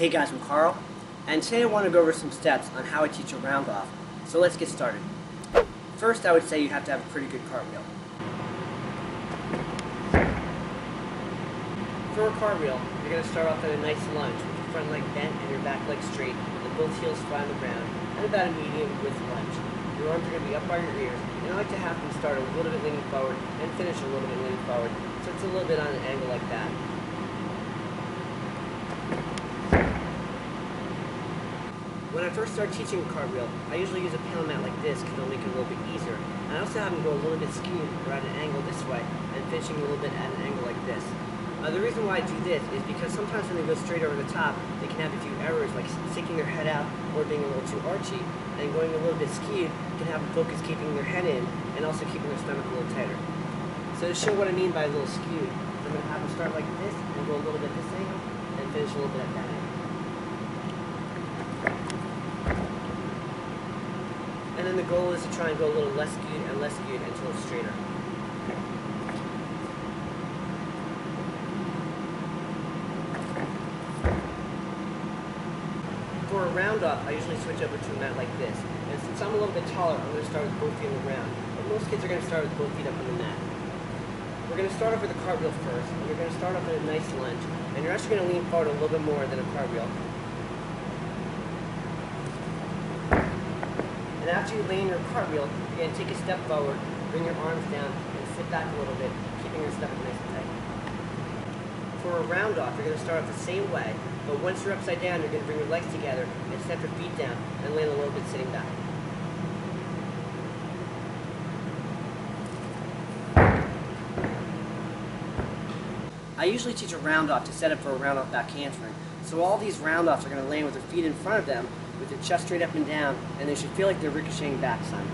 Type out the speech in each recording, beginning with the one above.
Hey guys, I'm Carl, and today I want to go over some steps on how I teach a round off. So let's get started. First, I would say you have to have a pretty good cartwheel. For a cartwheel, you're going to start off at a nice lunge with your front leg bent and your back leg straight, with both heels flat on the ground, and about a medium width lunge. Your arms are going to be up by your ears, and I like to have them start a little bit leaning forward and finish a little bit leaning forward, so it's a little bit on an angle like that. When I first start teaching a cartwheel, I usually use a panel mat like this because it'll make it a little bit easier. And I also have them go a little bit skewed or at an angle this way and finishing a little bit at an angle like this. The reason why I do this is because sometimes when they go straight over the top, they can have a few errors like sticking their head out or being a little too archy, and going a little bit skewed can have them focus keeping their head in and also keeping their stomach a little tighter. So to show what I mean by a little skewed, I'm going to have them start like this and go a little bit this angle and finish a little bit at that angle. And then the goal is to try and go a little less skewed and less skewed until it's straighter. For a round off, I usually switch over to a mat like this. And since I'm a little bit taller, I'm going to start with both feet on the ground. But most kids are going to start with both feet up on the mat. We're going to start off with a cartwheel first, and you're going to start off with a nice lunge. And you're actually going to lean forward a little bit more than a cartwheel. And after you land your cartwheel, you're going to take a step forward, bring your arms down, and sit back a little bit, keeping your stomach nice and tight. For a round off, you're going to start off the same way, but once you're upside down, you're going to bring your legs together and step your feet down and land a little bit sitting back. I usually teach a round off to set up for a round off back handspring. So all these round offs are going to land with their feet in front of them, with their chest straight up and down, and they should feel like they're ricocheting back some.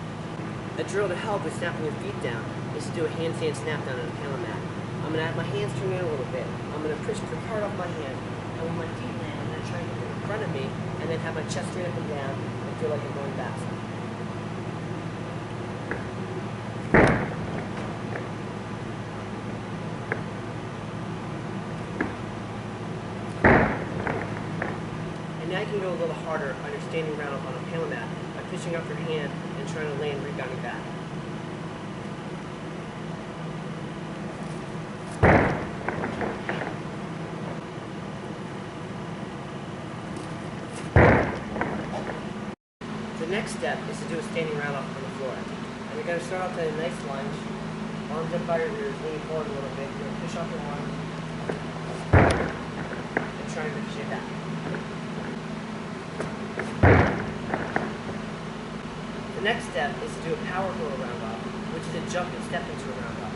A drill to help with snapping your feet down is to do a handstand snap down on a panel mat. I'm going to have my hands turn in a little bit. I'm going to push pretty hard off my hand, and when my feet land, I'm going to try and get in front of me, and then have my chest straight up and down, and feel like I'm going back some. Now you can go a little harder on your standing round up on a panel mat by pushing up your hand and trying to land rebounding back. The next step is to do a standing round off on the floor. And you're going to start off at a nice lunge, arms up by your ears, leaning forward a little bit. You're going to push off your arms and try and ricochet back. The next step is to do a power roll round off, which is a jump and step into a round off.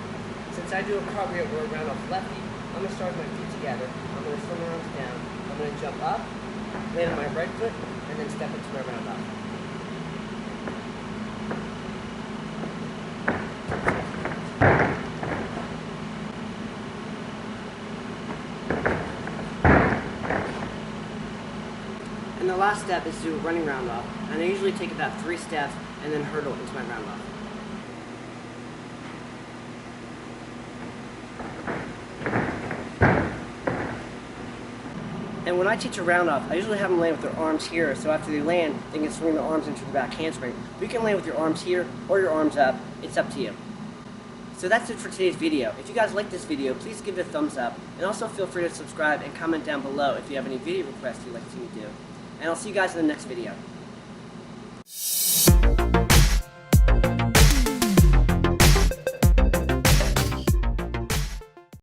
Since I do a cartwheel or a round off lefty, I'm going to start with my feet together. I'm going to swing my arms down. I'm going to jump up, land on my right foot, and then step into my round off. And the last step is to do a running round off, and I usually take about 3 steps and then hurdle into my round off. And when I teach a round off, I usually have them land with their arms here, so after they land, they can swing their arms into the back handspring. You can land with your arms here or your arms up, it's up to you. So that's it for today's video. If you guys like this video, please give it a thumbs up, and also feel free to subscribe and comment down below if you have any video requests you'd like to see me do. And I'll see you guys in the next video.